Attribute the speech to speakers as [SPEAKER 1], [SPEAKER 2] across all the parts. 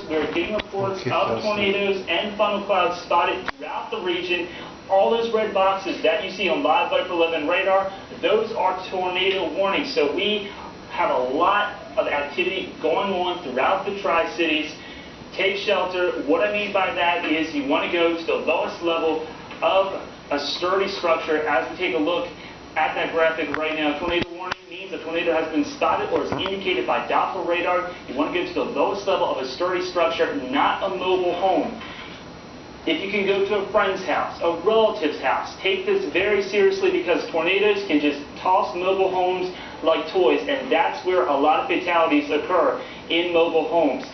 [SPEAKER 1] we're getting reports of tornadoes and funnel clouds spotted throughout the region. All those red boxes that you see on Live Viper 11 radar, those are tornado warnings. So we have a lot of activity going on throughout the Tri-Cities. Take shelter. What I mean by that is you want to go to the lowest level of a sturdy structure. As we take a look at that graphic right now, tornado warning means a tornado has been spotted or is indicated by Doppler radar. You want to go to the lowest level of a sturdy structure, not a mobile home. If you can go to a friend's house, a relative's house, take this very seriously because tornadoes can just toss mobile homes like toys, and that's where a lot of fatalities occur in mobile homes.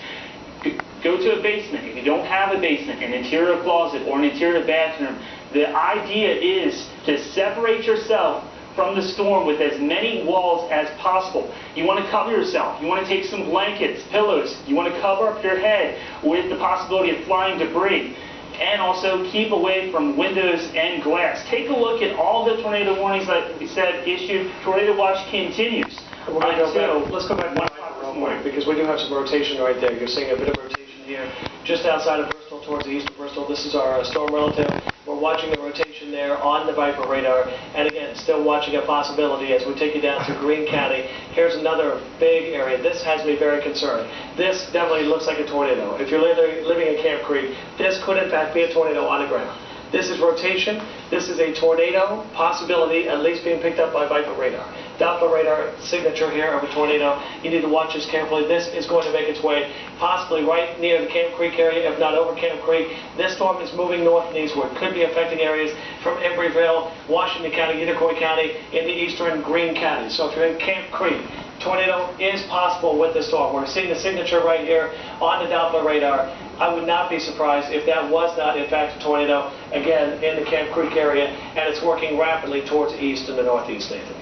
[SPEAKER 1] Go to a basement. If you don't have a basement, an interior closet, or an interior bathroom, the idea is to separate yourself from the storm with as many walls as possible. You want to cover yourself. You want to take some blankets, pillows. You want to cover up your head with the possibility of flying debris. And also keep away from windows and glass. Take a look at all the tornado warnings that we said issued. Tornado watch continues.
[SPEAKER 2] We're going to go back. Let's go back one real quick because we do have some rotation right there. You're seeing a bit of rotation here just outside of Bristol towards the east of Bristol. This is our storm relative. We're watching the rotation there on the Viper radar, and again, still watching a possibility as we take you down to Greene County. Here's another big area. This has me very concerned. This definitely looks like a tornado. If you're living in Camp Creek, this could in fact be a tornado on the ground. This is rotation. This is a tornado possibility, at least being picked up by Viper radar. Doppler radar signature here of a tornado. You need to watch this carefully. This is going to make its way possibly right near the Camp Creek area, if not over Camp Creek. This storm is moving north and eastward. Could be affecting areas from Embryville, Washington County, Unicoi County, into eastern Greene County. So if you're in Camp Creek, tornado is possible with this storm. We're seeing the signature right here on the Doppler radar. I would not be surprised if that was not in fact a tornado, again, in the Camp Creek area, and it's working rapidly towards the east and the northeast, Nathan.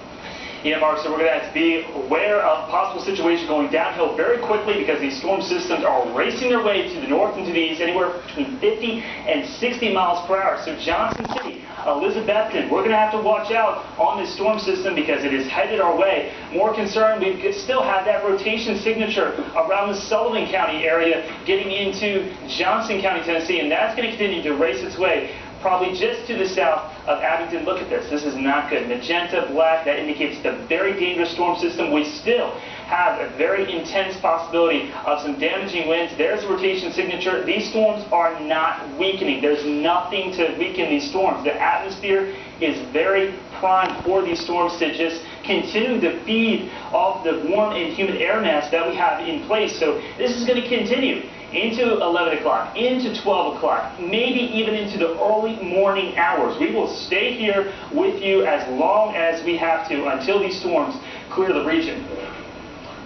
[SPEAKER 1] Yeah, Mark, so we're going to have to be aware of possible situations going downhill very quickly because these storm systems are racing their way to the north and to the east, anywhere between 50 and 60 miles per hour. So Johnson City, Elizabethton, we're going to have to watch out on this storm system because it is headed our way. More concerned, we still have that rotation signature around the Sullivan County area getting into Johnson County, Tennessee, and that's going to continue to race its way probably just to the south of Abingdon. Look at this. This is not good. Magenta, black, that indicates the very dangerous storm system. We still have a very intense possibility of some damaging winds. There's a rotation signature. These storms are not weakening. There's nothing to weaken these storms. The atmosphere is very prime for these storms to just continue to feed off the warm and humid air mass that we have in place. So this is going to continue into 11 o'clock, into 12 o'clock, maybe even into the early morning hours. We will stay here with you as long as we have to until these storms clear the region.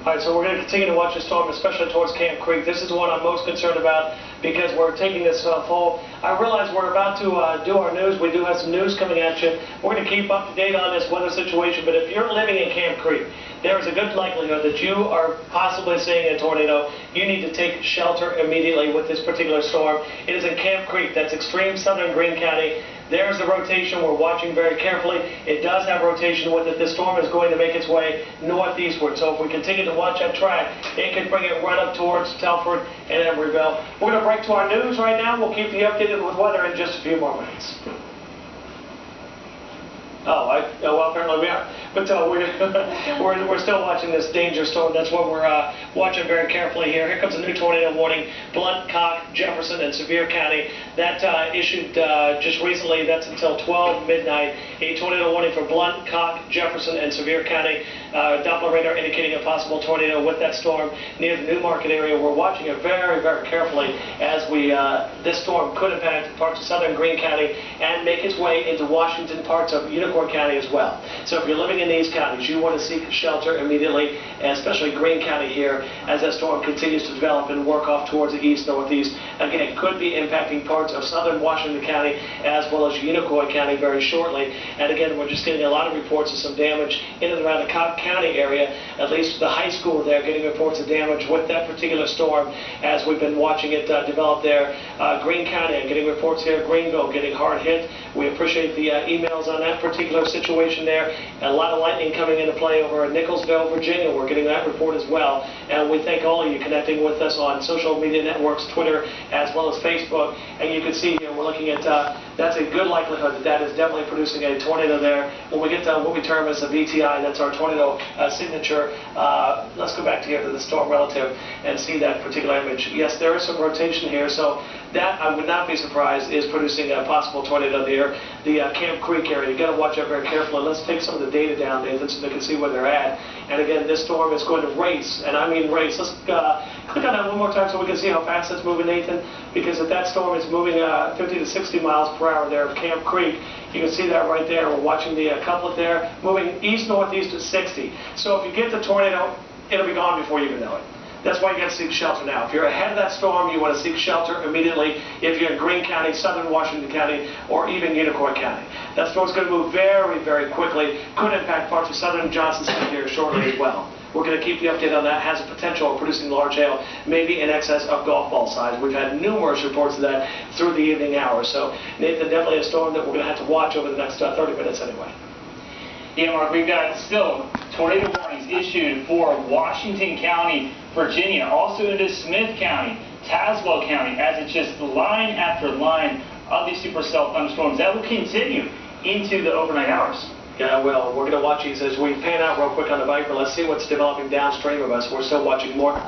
[SPEAKER 2] All right, so we're going to continue to watch the storm, especially towards Camp Creek. This is the one I'm most concerned about because we're taking this full. I realize we're about to do our news. We do have some news coming at you. We're going to keep up to date on this weather situation, but if you're living in Camp Creek, there is a good likelihood that you are possibly seeing a tornado. You need to take shelter immediately with this particular storm. It is in Camp Creek. That's extreme southern Greene County. There's the rotation. We're watching very carefully. It does have rotation with it. This storm is going to make its way northeastward. So if we continue to watch that track, it could bring it right up towards Telford and Embryville. We're going to break to our news right now. We'll keep you updated with weather in just a few more minutes. Well, apparently we are. But we're still watching this danger storm. That's what we're watching very carefully here. Here comes a new tornado warning. Blount, Cock, Jefferson, and Sevier County. That issued just recently. That's until 12 midnight. A tornado warning for Blount, Cock, Jefferson, and Sevier County. Doppler radar indicating a possible tornado with that storm near the Newmarket area. We're watching it very, very carefully as this storm could impact parts of southern Greene County and make its way into Washington, parts of Unicoi County as well. So if you're living in these counties, you want to seek shelter immediately, and especially Greene County here as that storm continues to develop and work off towards the east, northeast. Again, it could be impacting parts of southern Washington County as well as Unicoi County very shortly. And again, we're just getting a lot of reports of some damage in and around the Cobb County area, at least the high school there, getting reports of damage with that particular storm as we've been watching it develop there. Greene County, getting reports here, Greenville getting hard hit. We appreciate the emails on that particular situation there. A lot of lightning coming into play over in Nicholsville, Virginia. We're getting that report as well And we thank all of you connecting with us on social media networks, Twitter, as well as Facebook. And you can see here, we're looking at, that's a good likelihood that that is definitely producing a tornado there. When we get to what we term as a VTI, that's our tornado signature. Let's go back to here to the storm relative and see that particular image. Yes, there is some rotation here, so that, I would not be surprised, is producing a possible tornado there. The Camp Creek area, you got to watch out very carefully. Let's take some of the data down, Nathan, so they can see where they're at. And again, this storm is going to race, and I mean race. Let's click on that one more time so we can see how fast it's moving, Nathan, because if that storm is moving 50 to 60 miles per hour there at Camp Creek, you can see that right there. We're watching the couplet there, moving east-northeast at 60. So if you get the tornado, it'll be gone before you even know it. That's why you got to seek shelter now. If you're ahead of that storm, you want to seek shelter immediately if you're in Greene County, Southern Washington County, or even Unicoi County. That storm's going to move very, very quickly. Could impact parts of southern Johnson City here shortly as well. We're going to keep you updated on that. Has a potential of producing large hail, maybe in excess of golf ball size. We've had numerous reports of that through the evening hours. So, Nathan, definitely a storm that we're going to have to watch over the next 30 minutes anyway.
[SPEAKER 1] Yeah, Mark, we've got still tornado warnings issued for Washington County, Virginia, also into Smith County, Tazewell County, as it's just line after line of these supercell thunderstorms that will continue into the overnight hours.
[SPEAKER 2] Yeah, well, we're going to watch these as we pan out real quick on the Viper. Let's see what's developing downstream of us. We're still watching more.